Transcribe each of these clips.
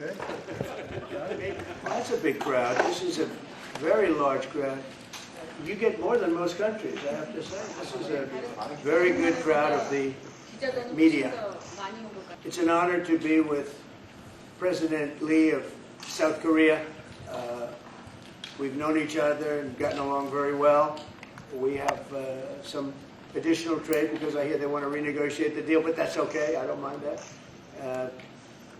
Okay. I mean, that's a big crowd. This is a very large crowd. You get more than most countries, I have to say. This is a very good crowd of the media. It's an honor to be with President Lee of South Korea. We've known each other and gotten along very well. We have some additional trade because I hear they want to renegotiate the deal, but that's okay. I don't mind that.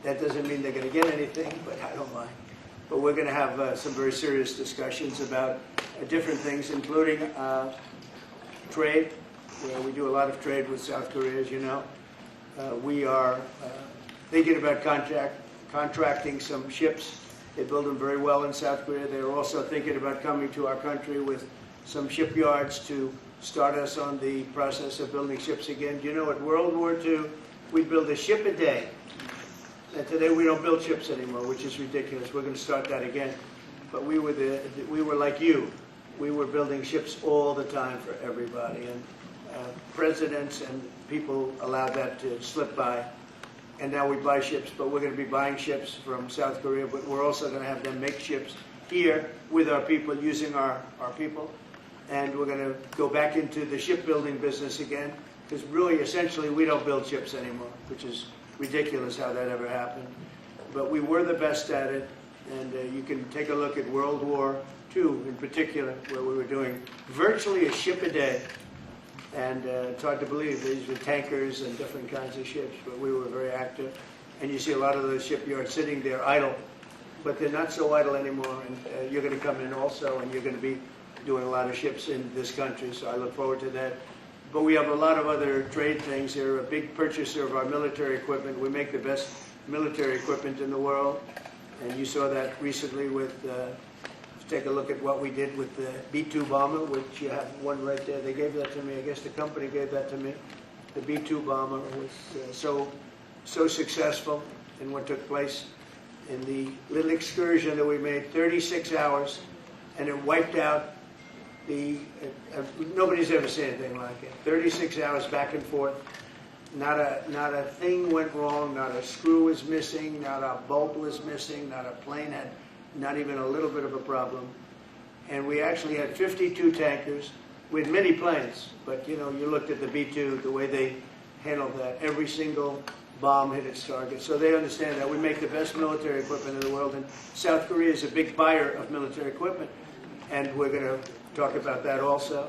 That doesn't mean they're going to get anything, but I don't mind. But we're going to have some very serious discussions about different things, including trade, where we do a lot of trade with South Korea, as you know. We are thinking about contracting some ships. They build them very well in South Korea. They're also thinking about coming to our country with some shipyards to start us on the process of building ships again. You know, at World War II, we'd build a ship a day. And today we don't build ships anymore, which is ridiculous. We're going to start that again. But we were like you. We were building ships all the time for everybody. And presidents and people allowed that to slip by. And now we buy ships, but we're going to be buying ships from South Korea, but we're also going to have them make ships here with our people, using our people. And we're going to go back into the shipbuilding business again, because really, essentially, we don't build ships anymore, which is ridiculous how that ever happened. But we were the best at it, and you can take a look at World War II in particular, where we were doing virtually a ship a day. And it's hard to believe these were tankers and different kinds of ships, but we were very active. And you see a lot of those shipyards sitting there idle, but they're not so idle anymore. And you're going to come in also, and you're going to be doing a lot of ships in this country, so I look forward to that. But we have a lot of other trade things. They're a big purchaser of our military equipment. We make the best military equipment in the world, and you saw that recently with take a look at what we did with the B-2 bomber, which you have one right there. They gave that to me. I guess the company gave that to me. The B-2 bomber was so successful in what took place in the little excursion that we made, 36 hours, and it wiped out the, nobody's ever seen anything like it. 36 hours back and forth. Not a thing went wrong, not a screw was missing, not a bolt was missing, not a plane had not even a little bit of a problem. And we actually had 52 tankers with many planes, but you know, you looked at the B-2, the way they handled that. Every single bomb hit its target. So they understand that we make the best military equipment in the world, and South Korea is a big buyer of military equipment, and we're going to talk about that also.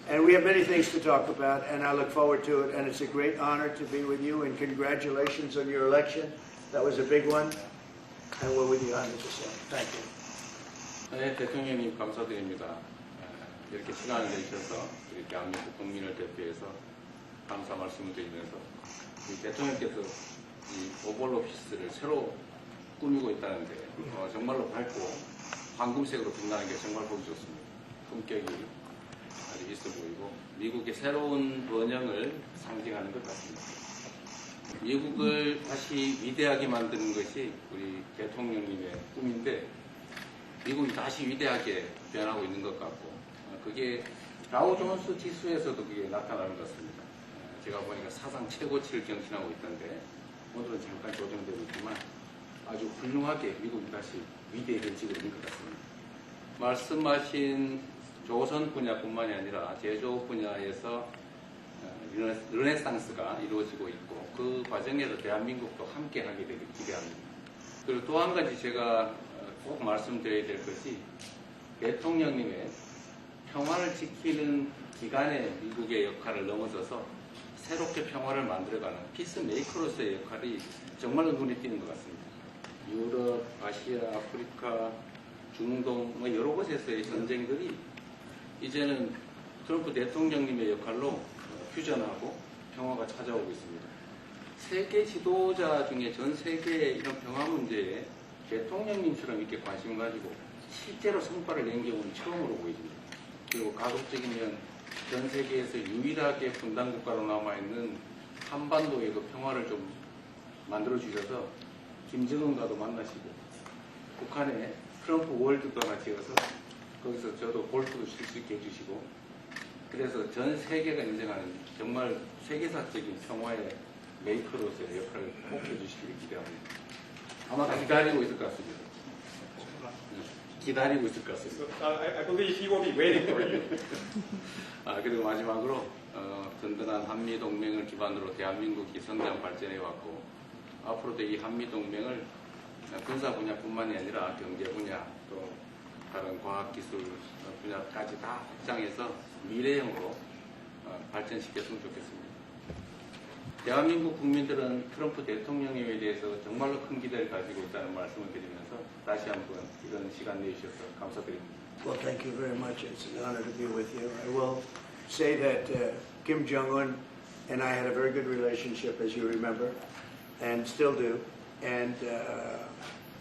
And we have many things to talk about, and I look forward to it, and it's a great honor to be with you, and congratulations on your election. That was a big one. And we're with you 100%. Thank you. 네, 대통령님 감사드립니다. 이렇게 시간을 내주셔서 우리 대한민국 국민을 대표해서 감사 말씀을 드리면서 우리 대통령께서 이 오벌 오피스를 새로 꾸미고 있다는데 정말로 밝고 황금색으로 빛나는 게 정말 보기 좋습니다. 품격이 아주 있어 보이고 미국의 새로운 번영을 상징하는 것 같습니다. 미국을 다시 위대하게 만드는 것이 우리 대통령님의 꿈인데 미국이 다시 위대하게 변하고 있는 것 같고 그게 다우존스 지수에서도 그게 나타나는 것 같습니다. 제가 보니까 사상 최고치를 경신하고 있던데 오늘은 잠깐 조정되고 있지만 아주 훌륭하게 미국이 다시 위대해지고 있는 것 같습니다. 말씀하신 조선 분야뿐만이 아니라 제조업 분야에서 르네상스가 이루어지고 있고 그 과정에서 대한민국도 함께 하게 되길 기대합니다. 그리고 또 한 가지 제가 꼭 말씀드려야 될 것이 대통령님의 평화를 지키는 기간에 미국의 역할을 넘어서서 새롭게 평화를 만들어가는 피스메이커로서의 역할이 정말로 눈에 띄는 것 같습니다. 유럽, 아시아, 아프리카, 중동 여러 곳에서의 전쟁들이 이제는 트럼프 대통령님의 역할로 휴전하고 평화가 찾아오고 있습니다. 세계 지도자 중에 전 세계의 이런 평화 문제에 대통령님처럼 이렇게 관심 가지고 실제로 성과를 낸 경우는 처음으로 보입니다. 그리고 가급적이면 전 세계에서 유일하게 분단 국가로 남아있는 한반도의 그 평화를 좀 만들어 주셔서 김정은과도 만나시고 북한에 트럼프 월드도 하나 지어서 거기서 저도 골프도 칠 수 있게 해주시고 그래서 전 세계가 인정하는 정말 세계사적인 평화의 메이커로서의 역할을 꼭 해주시길 기대합니다. 아마 기다리고 있을 것 같습니다. 기다리고 있을 것 같습니다. I believe he will be waiting for you. 그리고 마지막으로 든든한 한미 동맹을 기반으로 대한민국이 성장 발전해 왔고 앞으로도 이 한미 동맹을 군사 분야뿐만이 아니라 경제 분야 또 다른 과학 기술 분야까지 다 확장해서 미래형으로 발전시켰으면 좋겠습니다. 대한민국 국민들은 트럼프 대통령에 대해서 정말로 큰 기대를 가지고 있다는 말씀을 드리면서 다시 한번 이런 시간 내주셔서 감사드립니다. Well, thank you very much. It's an honor to be with you. I will say that Kim Jong-un and I had a very good relationship, as you remember, and still do. And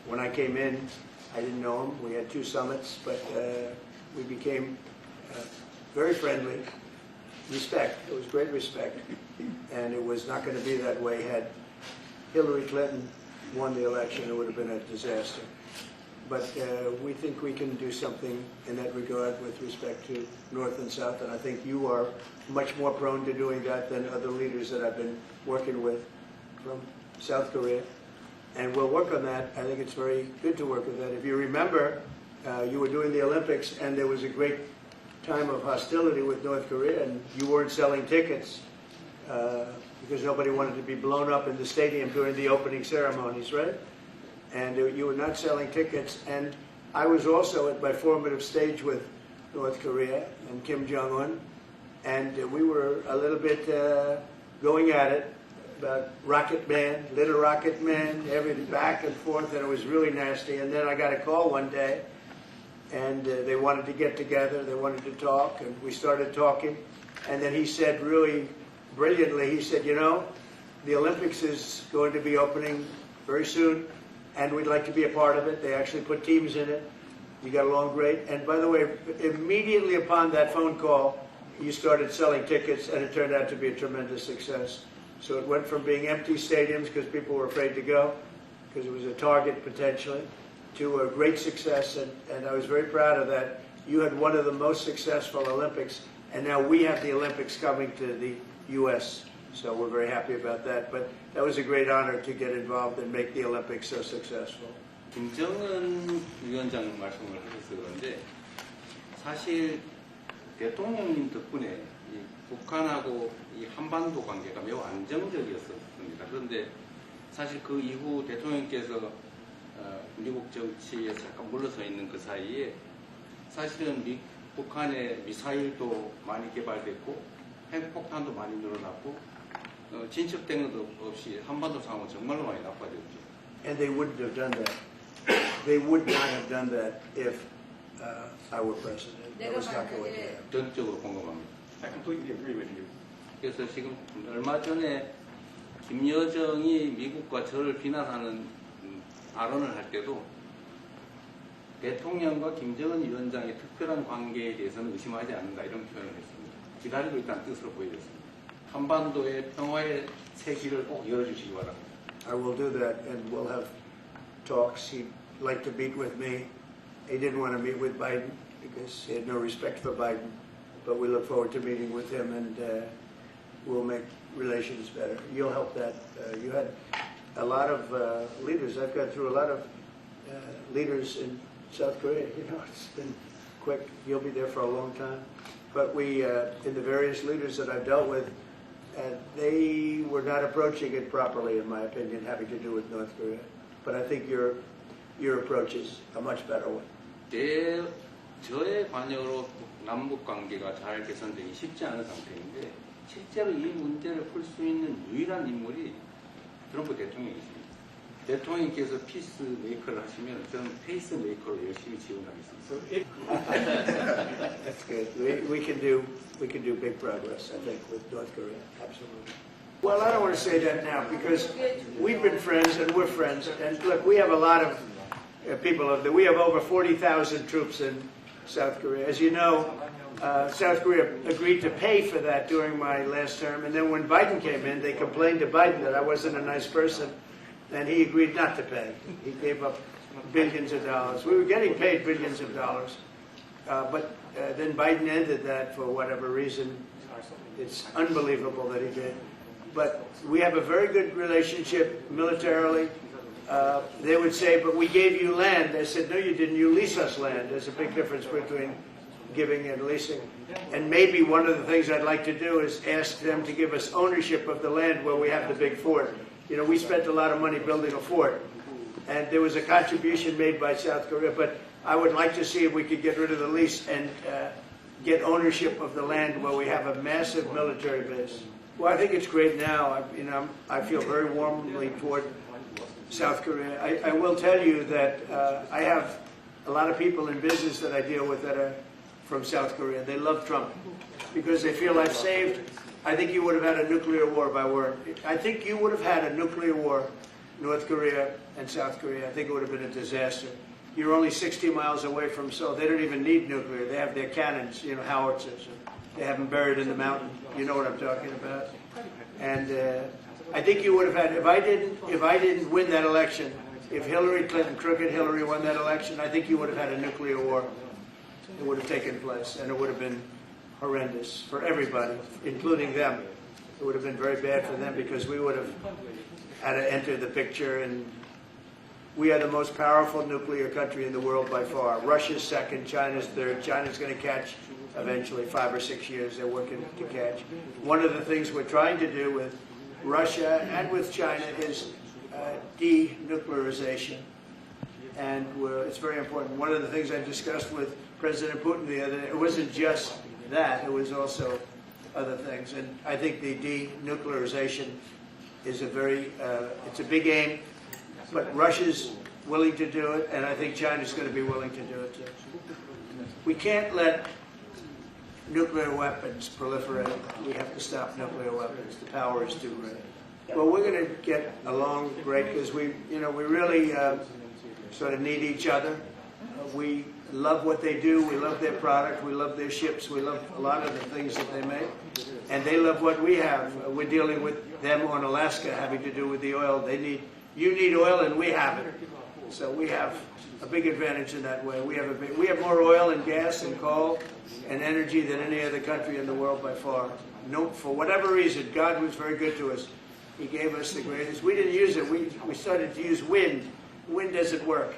when I came in, I didn't know him. We had 2 summits, but we became very friendly. Respect. It was great respect. And it was not going to be that way had Hillary Clinton won the election. It would have been a disaster. But we think we can do something in that regard with respect to North and South, and I think you are much more prone to doing that than other leaders that I've been working with from South Korea. And we'll work on that. I think it's very good to work with that. If you remember, you were doing the Olympics, and there was a great time of hostility with North Korea, and you weren't selling tickets because nobody wanted to be blown up in the stadium during the opening ceremonies, right? And you were not selling tickets. And I was also at my formative stage with North Korea and Kim Jong-un, and we were a little bit going at it about Rocket Man, Little Rocket Man, everything back and forth, and it was really nasty. And then I got a call one day, and they wanted to get together, they wanted to talk, and we started talking. And then he said really brilliantly, he said, you know, the Olympics is going to be opening very soon, and we'd like to be a part of it. They actually put teams in it. You got along great. And by the way, immediately upon that phone call, you started selling tickets, and it turned out to be a tremendous success. So it went from being empty stadiums because people were afraid to go, because it was a target potentially, to a great success. And I was very proud of that. You had one of the most successful Olympics, and now we have the Olympics coming to the U.S., so we're very happy about that. But that was a great honor to get involved and make the Olympics so successful. 김정은 위원장 말씀을 하셔서 그런데 사실 대통령님 덕분에 이 북한하고 이 한반도 관계가 매우 안정적이었습니다. 그런데 사실 그 이후 대통령께서 미국 정치에 잠깐 물러서 있는 그 사이에 사실은 북한의 미사일도 많이 개발됐고 핵폭탄도 많이 늘어났고 진척된 것도 없이 한반도 상황은 정말로 많이 나빠졌죠. And they wouldn't have done that. They would not have done that if I were president. That was not going to happen. 전적으로 공감합니다. I completely agree with you. 그래서 지금 얼마 전에 김여정이 미국과 저를 비난하는 발언을 할 때도 대통령과 김정은 위원장의 특별한 관계에 대해서는 의심하지 않는다 이런 표현을 했습니다. 기다리고 있다는 뜻으로 보여졌습니다. 한반도의 평화의 새 길을 꼭 열어주시기 바랍니다. I will do that, and we'll have talks. He'd like to meet with me. He didn't want to meet with Biden because he had no respect for Biden. But we look forward to meeting with him, and we'll make relations better. You'll help that. You had a lot of leaders. I've gone through a lot of leaders in South Korea. You know, it's been quick. You'll be there for a long time. But we, in the various leaders that I've dealt with, they were not approaching it properly, in my opinion, having to do with North Korea. But I think your approach is a much better one. 저의 관여로 남북 관계가 잘 개선되기 쉽지 않은 상태인데 실제로 이 문제를 풀 수 있는 유일한 인물이 트럼프 대통령이십니다. 대통령께서 피스 메이커를 하시면 저는 페이스 메이커로 열심히 지원하겠습니다. That's good. We can do big progress, I think, with North Korea. Absolutely. Well, I don't want to say that now because we've been friends and we're friends. And look, we have a lot of people over there. We have over 40,000 troops in South Korea. As you know, South Korea agreed to pay for that during my last term. And then when Biden came in, they complained to Biden that I wasn't a nice person. And he agreed not to pay. He gave up billions of dollars. We were getting paid billions of dollars. But then Biden ended that for whatever reason. It's unbelievable that he did. But we have a very good relationship militarily. they would say, but we gave you land. I said, no, you didn't. You lease us land. There's a big difference between giving and leasing. And maybe one of the things I'd like to do is ask them to give us ownership of the land where we have the big fort. You know, we spent a lot of money building a fort, and there was a contribution made by South Korea, but I would like to see if we could get rid of the lease and get ownership of the land where we have a massive military base. Well, I think it's great now. I feel very warmly toward South Korea. I will tell you that I have a lot of people in business that I deal with that are from South Korea. They love Trump because they feel I've saved. I think you would have had a nuclear war if I weren't. I think you would have had a nuclear war, North Korea and South Korea. I think it would have been a disaster. You're only 60 miles away from Seoul. They don't even need nuclear. They have their cannons, you know, howitzers. They have them buried in the mountain. You know what I'm talking about. And I think you would have had, if I didn't win that election, if Hillary Clinton, crooked Hillary, won that election, I think you would have had a nuclear war. It would have taken place, and it would have been horrendous for everybody, including them. It would have been very bad for them because we would have had to enter the picture, and we are the most powerful nuclear country in the world by far. Russia's second, China's third. China's going to catch eventually, 5 or 6 years. They're working to catch. One of the things we're trying to do with Russia and with China is denuclearization, and it's very important. One of the things I discussed with President Putin the other day, it wasn't just that, it was also other things. And I think the denuclearization is it's a big aim, but Russia's willing to do it, and I think China's going to be willing to do it too. We can't let nuclear weapons proliferate. We have to stop nuclear weapons. The power is too great. Well, we're going to get along great because we really sort of need each other. We love what they do. We love their product. We love their ships. We love a lot of the things that they make. And they love what we have. We're dealing with them on Alaska having to do with the oil. You need oil and we have it. So we have a big advantage in that way. We have more oil and gas and coal and energy than any other country in the world by far. No, for whatever reason, God was very good to us. He gave us the greatest. We didn't use it. We started to use wind. Wind doesn't work.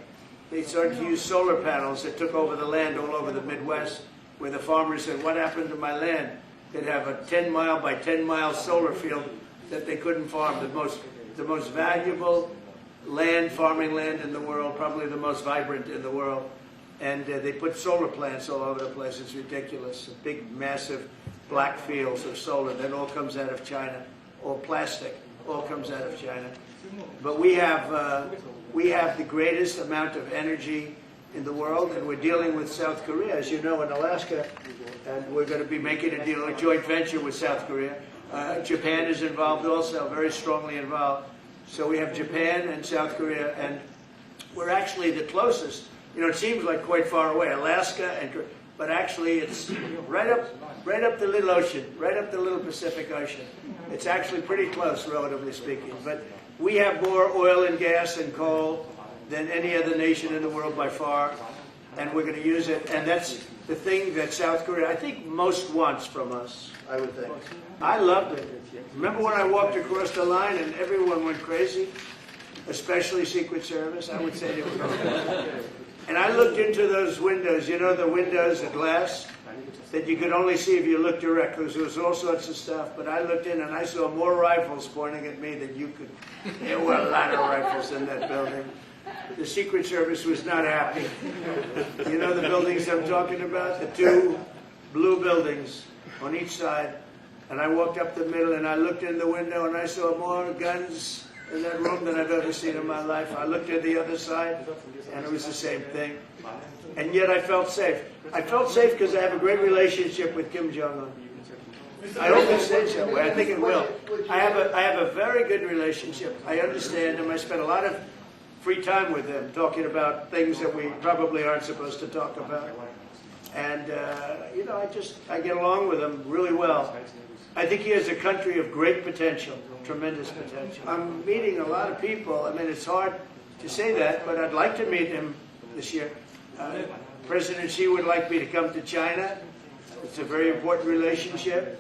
They started to use solar panels that took over the land all over the Midwest, where the farmers said, what happened to my land? They'd have a 10-mile by 10-mile solar field that they couldn't farm. The most valuable farming land in the world, probably the most vibrant in the world. And they put solar plants all over the place. It's ridiculous. Big, massive black fields of solar. That all comes out of China. All plastic. All comes out of China. But we have the greatest amount of energy in the world, and we're dealing with South Korea, as you know, in Alaska, and we're going to be making a deal, a joint venture with South Korea. Japan is involved also, very strongly involved. So we have Japan and South Korea, and we're actually the closest. You know, it seems like quite far away, Alaska, but actually it's right up the little ocean, right up the little Pacific Ocean. It's actually pretty close, relatively speaking. But we have more oil and gas and coal than any other nation in the world by far, and we're going to use it. And that's the thing that South Korea, I think, most wants from us, I would think. I loved it. Remember when I walked across the line and everyone went crazy? Especially Secret Service, I would say they were going. And I looked into those windows, you know, the windows of glass that you could only see if you looked direct, because there was all sorts of stuff. But I looked in and I saw more rifles pointing at me than you could. There were a lot of rifles in that building. The Secret Service was not happy. You know the buildings I'm talking about? The two blue buildings on each side. And I walked up the middle and I looked in the window and I saw more guns in that room than I've ever seen in my life. I looked at the other side and it was the same thing. And yet I felt safe. I felt safe because I have a great relationship with Kim Jong-un. I hope it stays that way. I think it will. I have a very good relationship. I understand him. I spent a lot of free time with him talking about things that we probably aren't supposed to talk about. And, you know, I get along with him really well. I think he has a country of great potential, tremendous potential. I'm meeting a lot of people. I mean, it's hard to say that, but I'd like to meet him this year. President Xi would like me to come to China. It's a very important relationship.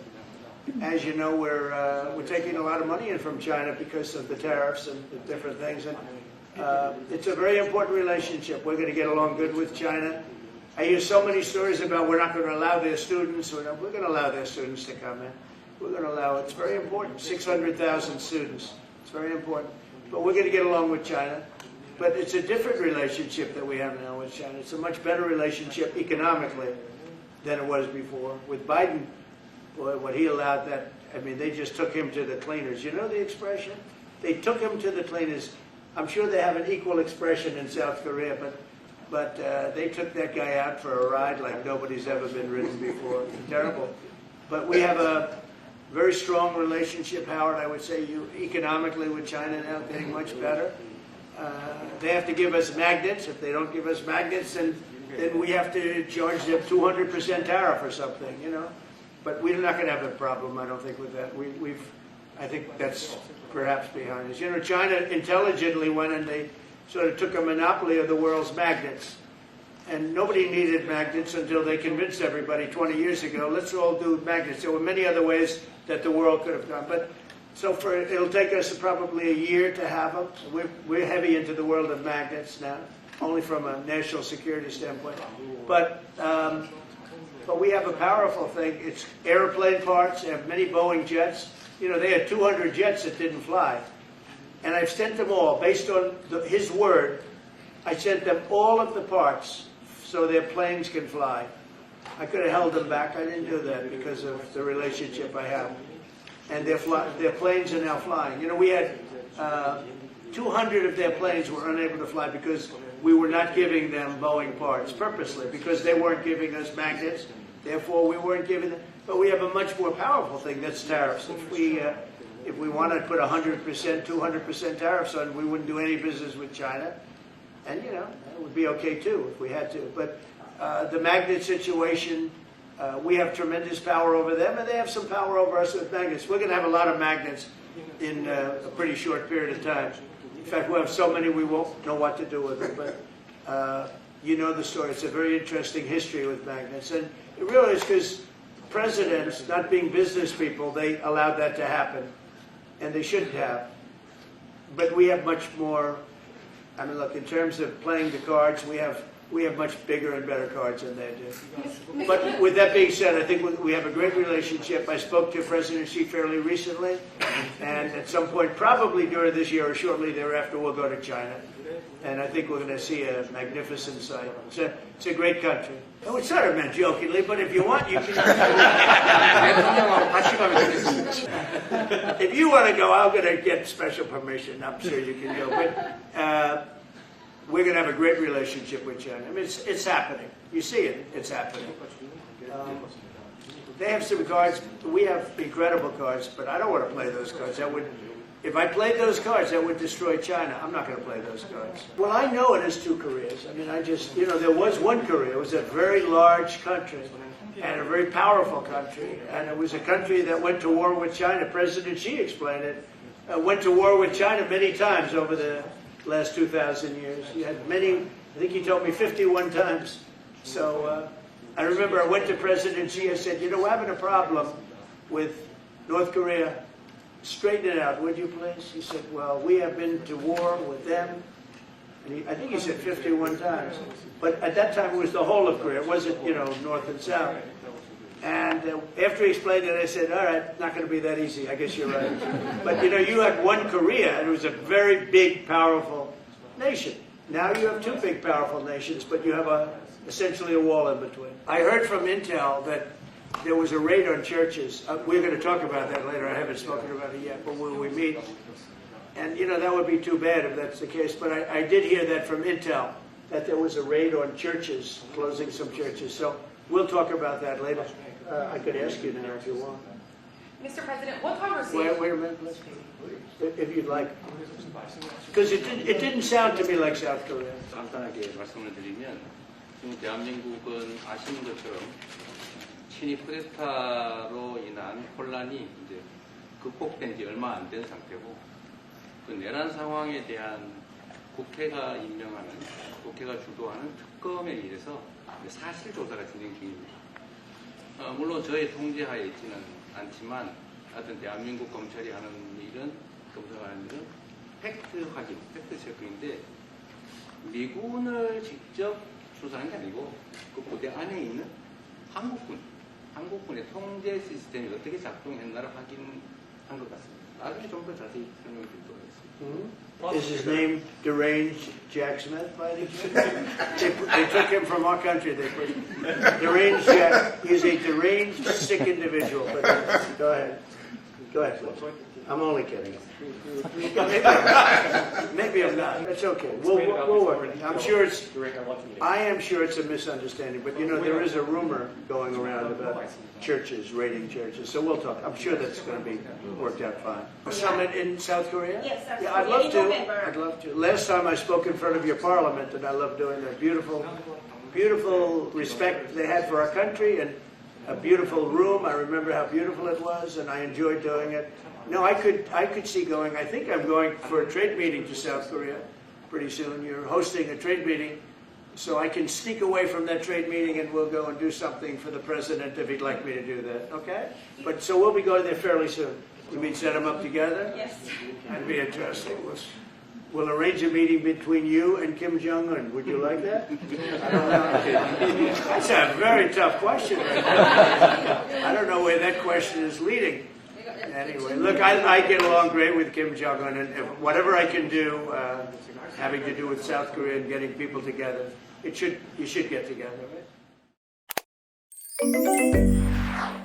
As you know, we're taking a lot of money in from China because of the tariffs and the different things. And It's a very important relationship. We're going to get along good with China. I hear so many stories about we're not going to allow their students. We're going to allow their students to come in. We're going to allow it. It's very important. 600,000 students. It's very important. But we're going to get along with China. But it's a different relationship that we have now with China. It's a much better relationship economically than it was before. With Biden, boy, what he allowed that, I mean, they just took him to the cleaners. You know the expression? They took him to the cleaners. I'm sure they have an equal expression in South Korea, but they took that guy out for a ride like nobody's ever been ridden before. Terrible. But we have a very strong relationship, Howard, I would say, economically with China now, getting much better. They have to give us magnets. If they don't give us magnets, then we have to charge them 200% tariff or something, you know. But we're not going to have a problem, I don't think, with that. I think that's perhaps behind us. You know, China intelligently went and they sort of took a monopoly of the world's magnets. And nobody needed magnets until they convinced everybody 20 years ago, let's all do magnets. There were many other ways that the world could have gone. But so it'll take us probably a year to have them. We're heavy into the world of magnets now, only from a national security standpoint. But we have a powerful thing. It's airplane parts. They have many Boeing jets. You know, they had 200 jets that didn't fly. And I've sent them all, based on his word, I sent them all of the parts so their planes can fly. I could have held them back. I didn't do that because of the relationship I have. And their planes are now flying. You know, we had 200 of their planes were unable to fly because we were not giving them Boeing parts purposely, because they weren't giving us magnets. Therefore, we weren't giving them. But we have a much more powerful thing, that's tariffs. If we want to put 100%, 200% tariffs on, we wouldn't do any business with China. And, you know, it would be okay, too, if we had to. But the magnet situation, we have tremendous power over them, and they have some power over us with magnets. We're going to have a lot of magnets in a pretty short period of time. In fact, we'll have so many we won't know what to do with them. But you know the story. It's a very interesting history with magnets. And it really is because presidents, not being business people, they allowed that to happen. And they shouldn't have. But we have much more, I mean, look, in terms of playing the cards, we have much bigger and better cards than they do. But with that being said, I think we have a great relationship. I spoke to President Xi fairly recently, and at some point, probably during this year or shortly thereafter, we'll go to China. And I think we're going to see a magnificent sight. It's a great country. Oh, it's sort of meant jokingly, but if you want, you can. If you want to go, I'm going to get special permission. I'm sure you can go. But we're going to have a great relationship with China. I mean, it's happening. You see it. It's happening. They have some cards. We have incredible cards, but I don't want to play those cards. If I played those cards, that would destroy China. I'm not going to play those cards. Well, I know it is two Koreas. I mean, you know, there was one Korea. It was a very large country and a very powerful country. And it was a country that went to war with China. President Xi explained it. Went to war with China many times over the last 2,000 years. You had many, I think he told me 51 times. So I remember I went to President Xi. I said, you know, we're having a problem with North Korea. Straighten it out, would you please? He said, well, we have been to war with them. And I think he said 51 times. But at that time, it was the whole of Korea. It wasn't, you know, North and South. And after he explained it, I said, all right, not going to be that easy. I guess you're right. But, you know, you had one Korea, and it was a very big, powerful nation. Now you have two big, powerful nations, but you have essentially a wall in between. I heard from Intel that there was a raid on churches. We're going to talk about that later. I haven't spoken about it yet, but when we meet. And, you know, that would be too bad if that's the case. But I did hear that from Intel, that there was a raid on churches, closing some churches. So we'll talk about that later. I could ask you now if you want. Mr. President, what conversation? Wait a minute, please. If you'd like. Because it didn't sound to me like South Korea. 간단하게 말씀을 드리면 지금 대한민국은 아시는 것처럼 친위 쿠데타로 인한 혼란이 이제 극복된 지 얼마 안 된 상태고 그 내란 상황에 대한 국회가 임명하는, 국회가 주도하는 특검에 의해서 사실 조사가 진행 중입니다. 물론 저의 통제하에 있지는 않지만 하여튼 대한민국 검찰이 하는 일은, 검사가 하는 일은 팩트 확인, 팩트 체크인데 미군을 직접 수사한 게 아니고 그 부대 안에 있는 한국군의 통제 시스템이 어떻게 작동했나를 확인한 것 같습니다. 나중에 좀 더 자세히 설명을 드리도록 하겠습니다. Is his name deranged Jack Smith by any chance? They took him from our country. They put deranged Jack. He's a deranged, sick individual. But go ahead. Go ahead, please. I'm only kidding. Maybe I'm not. That's okay. We'll work. I'm sure it's. During our lunch meeting. I am sure it's a misunderstanding, but you know there is a rumor going around about churches raiding churches. So we'll talk. I'm sure that's going to be worked out fine. A summit in South Korea? Yes, South Yeah, I'd Korea love in to. November. I'd love to. Last time I spoke in front of your parliament, and I love doing that. Beautiful respect they had for our country, and a beautiful room. I remember how beautiful it was, and I enjoyed doing it. No, I could see going. I think I'm going for a trade meeting to South Korea pretty soon. You're hosting a trade meeting, so I can sneak away from that trade meeting and we'll go and do something for the president if he'd like me to do that. Okay? But so we'll be going there fairly soon. You mean set them up together? Yes. That'd be interesting. We'll arrange a meeting between you and Kim Jong-un. Would you like that? I don't know. That's a very tough question right there. I don't know where that question is leading. Anyway, look, I get along great with Kim Jong-un, and whatever I can do having to do with South Korea and getting people together, you should get together, right?